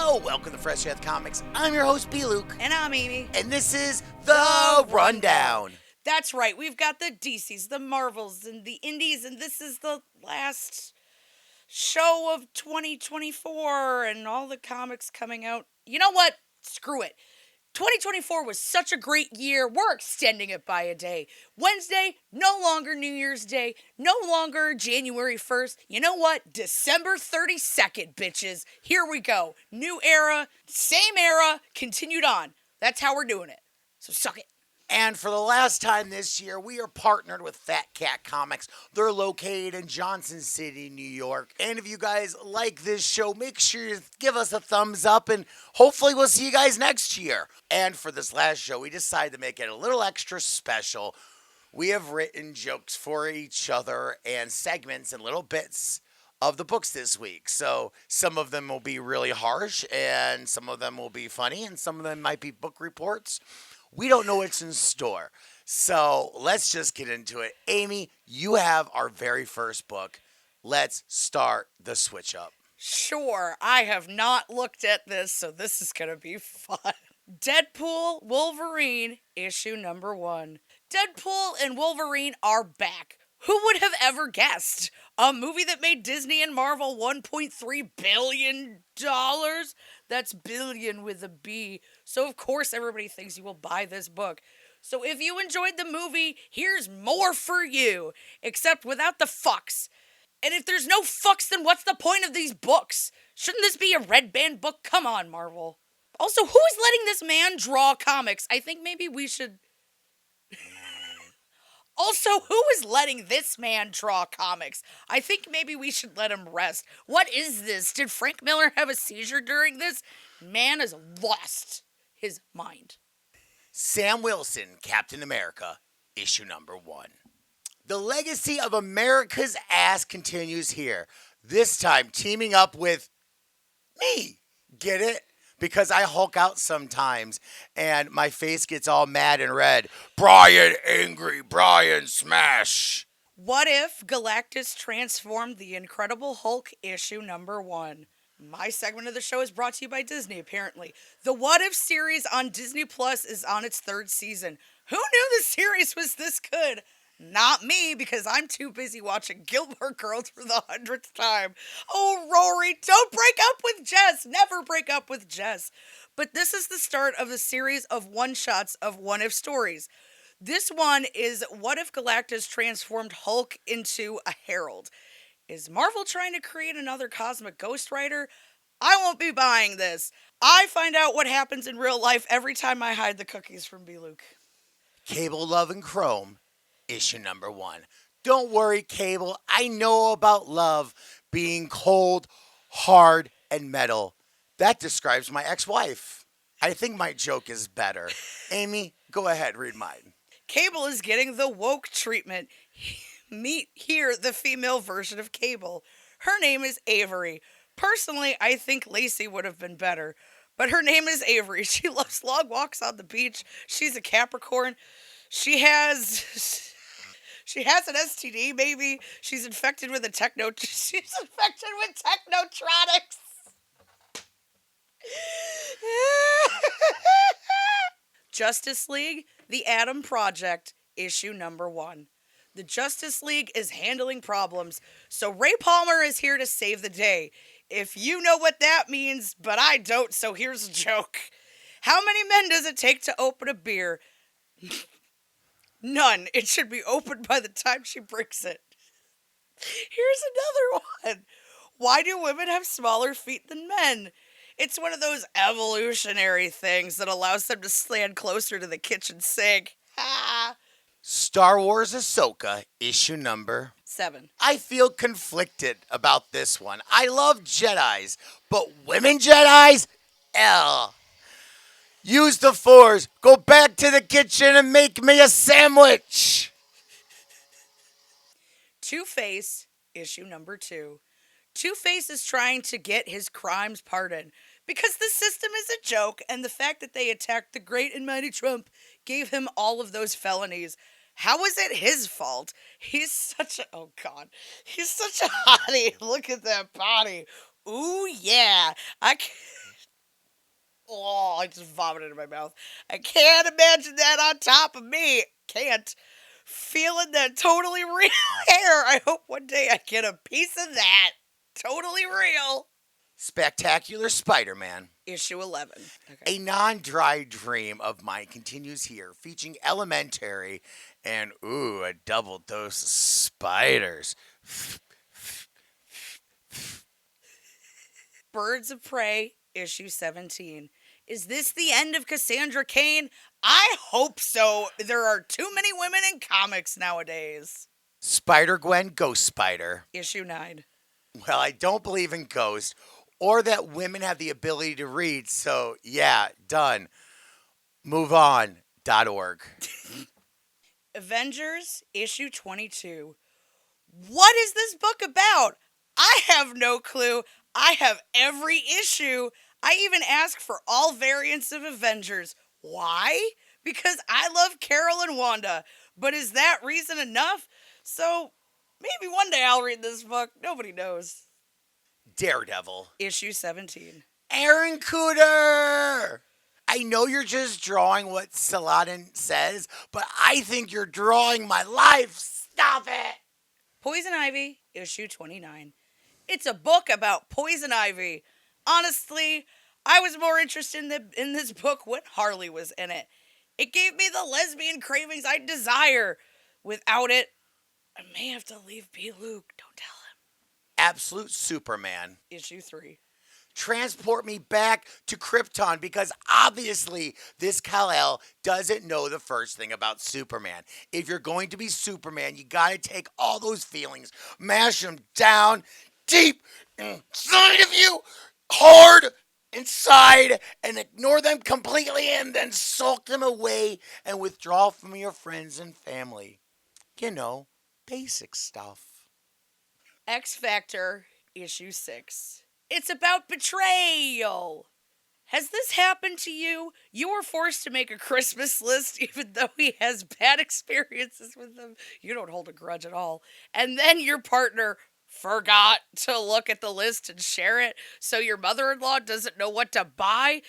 Hello, welcome to Fresh Earth Comics. I'm your host, Bluke. And I'm Amy. And this is The Rundown. That's right, we've got the DCs, the Marvels, and the Indies, and this is the last show of 2024 and all the comics coming out. You know what? Screw it. 2024 was such a great year. We're extending it by a day. Wednesday, no longer New Year's Day, no longer January 1st. You know what? December 32nd, bitches. Here we go. New era, same era, continued on. That's how we're doing it. So suck it. And for the last time this year, we are partnered with Fat Cat Comics. They're located in Johnson City, New York. And if you guys like this show, make sure you give us a thumbs up, and hopefully we'll see you guys next year. And for this last show, we decided to make it a little extra special. We have written jokes for each other and segments and little bits of the books this week. So some of them will be really harsh, and some of them will be funny, and some of them might be book reports. We don't know what's in store. So let's just get into it. Amy, you have our very first book. Let's start the switch up. Sure, I have not looked at this, so this is going to be fun. Deadpool Wolverine, issue number 1. Deadpool and Wolverine are back. Who would have ever guessed? A movie that made Disney and Marvel $1.3 billion? That's billion with a B. So of course everybody thinks you will buy this book. So if you enjoyed the movie, here's more for you. Except without the fucks. And if there's no fucks, then what's the point of these books? Shouldn't this be a red band book? Come on, Marvel. Also, who is letting this man draw comics? I think maybe we should... Also, who is letting this man draw comics? I think maybe we should let him rest. What is this? Did Frank Miller have a seizure during this? Man has lost his mind. Sam Wilson, Captain America, issue number 1. The legacy of America's ass continues here. This time teaming up with me. Get it? Because I Hulk out sometimes, and my face gets all mad and red. Brian angry, Brian smash. What if Galactus transformed the Incredible Hulk, issue number 1? My segment of the show is brought to you by Disney, apparently. The What If series on Disney Plus is on its 3rd season. Who knew the series was this good? Not me, because I'm too busy watching Gilmore Girls for the 100th time. Oh, Rory, don't break up with Jess. Never break up with Jess. But this is the start of a series of one-shots of What If stories. This one is What If Galactus transformed Hulk into a herald? Is Marvel trying to create another cosmic Ghost Rider? I won't be buying this. I find out what happens in real life every time I hide the cookies from B-Luke. Cable Love and Chrome, issue number 1. Don't worry, Cable. I know about love being cold, hard, and metal. That describes my ex-wife. I think my joke is better. Amy, go ahead, read mine. Cable is getting the woke treatment. Meet here the female version of Cable. Her name is Avery. Personally, I think Lacey would have been better. But her name is Avery. She loves long walks on the beach. She's a Capricorn. She has an STD, maybe. She's infected with She's infected with technotronics. Justice League, The Atom Project, issue number 1. The Justice League is handling problems, so Ray Palmer is here to save the day. If you know what that means, but I don't, so here's a joke. How many men does it take to open a beer? None. It should be opened by the time she brings it. Here's another one. Why do women have smaller feet than men? It's one of those evolutionary things that allows them to stand closer to the kitchen sink. Ha! Star Wars Ahsoka, issue number 7. I feel conflicted about this one. I love Jedis, but women Jedis? Use the Force. Go back to the kitchen and make me a sandwich. Two-Face, issue number 2. Two-Face is trying to get his crimes pardoned because the system is a joke, and the fact that they attacked the great and mighty Trump gave him all of those felonies. How is it his fault? He's such a hottie. Look at that body. Ooh, yeah. Oh, I just vomited in my mouth. I can't imagine that on top of me. Can't. Feeling that totally real hair. I hope one day I get a piece of that. Totally real. Spectacular Spider Man. Issue 11. Okay. A non dry dream of mine continues here, featuring Elementary and, ooh, a double dose of spiders. Birds of Prey, issue 17. Is this the end of Cassandra Cain? I hope so. There are too many women in comics nowadays. Spider Gwen, Ghost Spider. Issue 9. Well, I don't believe in ghosts or that women have the ability to read, so yeah, done. Move on.org. Avengers, issue 22. What is this book about? I have no clue. I have every issue. I even ask for all variants of Avengers. Why? Because I love Carol and Wanda. But is that reason enough? So maybe one day I'll read this book. Nobody knows. Daredevil. Issue 17. Aaron Cooter! I know you're just drawing what Saladin says, but I think you're drawing my life. Stop it! Poison Ivy, issue 29. It's a book about Poison Ivy. Honestly, I was more interested in this book when Harley was in it. It gave me the lesbian cravings I desire. Without it, I may have to leave be Luke. Don't tell him. Absolute Superman. Issue 3. Transport me back to Krypton because obviously this Kal-El doesn't know the first thing about Superman. If you're going to be Superman, you gotta take all those feelings, mash them down deep inside of you, hard inside, and ignore them completely and then sulk them away and withdraw from your friends and family. You know, basic stuff. X Factor, issue 6. It's about betrayal. Has this happened to you? You were forced to make a Christmas list even though he has bad experiences with them. You don't hold a grudge at all. And then your partner forgot to look at the list and share it, so your mother-in-law doesn't know what to buy,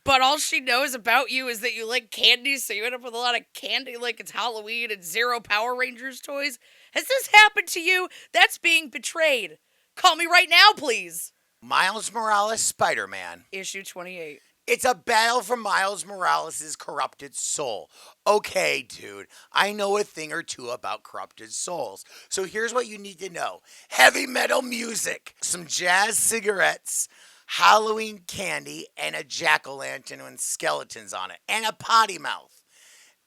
but all she knows about you is that you like candy, so you end up with a lot of candy like it's Halloween and 0 Power Rangers toys. Has this happened to you? That's being betrayed. Call me right now, please. Miles Morales Spider-Man. Issue 28. It's a battle for Miles Morales' corrupted soul. Okay, dude, I know a thing or two about corrupted souls. So here's what you need to know. Heavy metal music, some jazz cigarettes, Halloween candy, and a jack-o'-lantern with skeletons on it, and a potty mouth,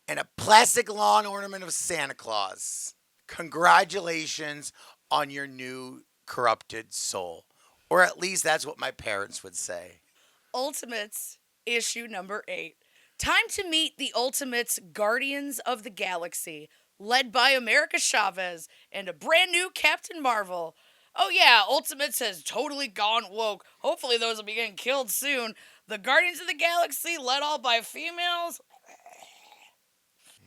and a plastic lawn ornament of Santa Claus. Congratulations on your new corrupted soul. Or at least that's what my parents would say. Ultimates, issue number 8. Time to meet the Ultimates Guardians of the Galaxy, led by America Chavez and a brand new Captain Marvel. Oh yeah, Ultimates has totally gone woke. Hopefully those will be getting killed soon. The Guardians of the Galaxy, led all by females.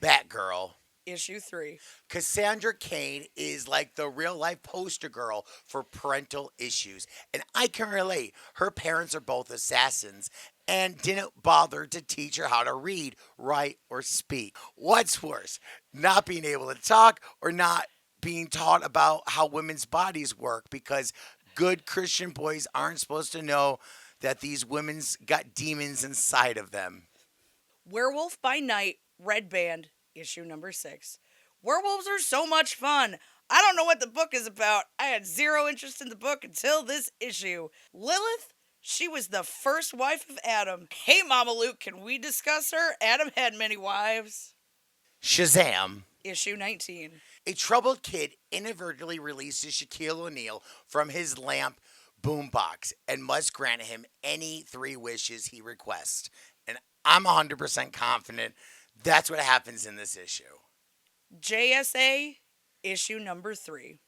Batgirl. Issue 3. Cassandra Cain is like the real life poster girl for parental issues. And I can relate. Her parents are both assassins and didn't bother to teach her how to read, write, or speak. What's worse, not being able to talk or not being taught about how women's bodies work because good Christian boys aren't supposed to know that these women's got demons inside of them. Werewolf by Night, Red Band, issue number 6. Werewolves are so much fun. I don't know what the book is about. I had 0 interest in the book until this issue. Lilith, she was the first wife of Adam. Hey, Mama Luke, can we discuss her? Adam had many wives. Shazam. Issue 19. A troubled kid inadvertently releases Shaquille O'Neal from his lamp boombox and must grant him any 3 wishes he requests. And I'm 100% confident that's what happens in this issue. JSA, issue number 3.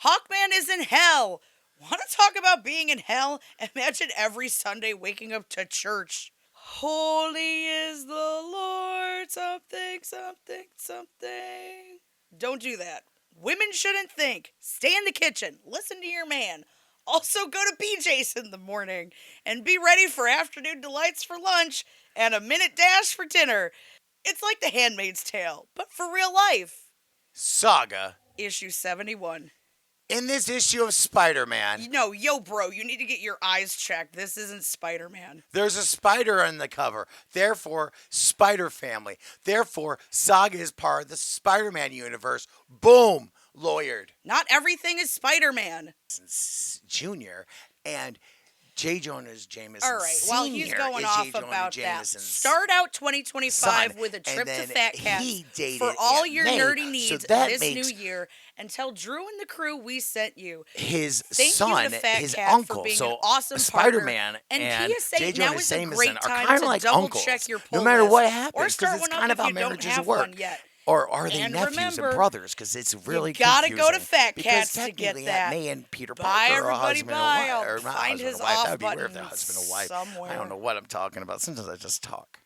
Hawkman is in hell. Want to talk about being in hell? Imagine every Sunday waking up to church. Holy is the Lord, something, something, something. Don't do that. Women shouldn't think. Stay in the kitchen. Listen to your man. Also, go to BJ's in the morning and be ready for afternoon delights for lunch and a minute dash for dinner. It's like The Handmaid's Tale, but for real life. Saga. Issue 71. In this issue of Spider-Man, No, yo, bro, you need to get your eyes checked. This isn't Spider-Man. there's a spider on the cover. Therefore, Spider Family. Therefore, Saga is part of the Spider-Man universe. Boom! Lawyered. Not everything is Spider-Man. Jr. and J. Jonah Jameson. All right, while he's Sr. going is off J. Jonah about that, Jameson's start out 2025 son, with a trip and to then Fat Cats he dated for all Aunt your May, nerdy so needs that this makes new year, and tell Drew and the crew we sent you. his Thank son, you to Fat his Cat uncle. for being So an awesome Spider-Man partner. and PSA, J. now Jonah is a Jameson great are time kind to of like double uncles. check your pull no matter list, what or happens, start because it's one kind up of how if you don't marriages have work. one yet. Or are they And nephews remember, and brothers? Because it's really gotta go to confusing. Fat Because Cats to get technically that. Aunt May and Peter Bye, Parker are a everybody, husband bye. and I'll wife. Or not find husband his and wife. off That would be weird if button they're husband and wife. somewhere. I don't know what I'm talking about. Sometimes I just talk.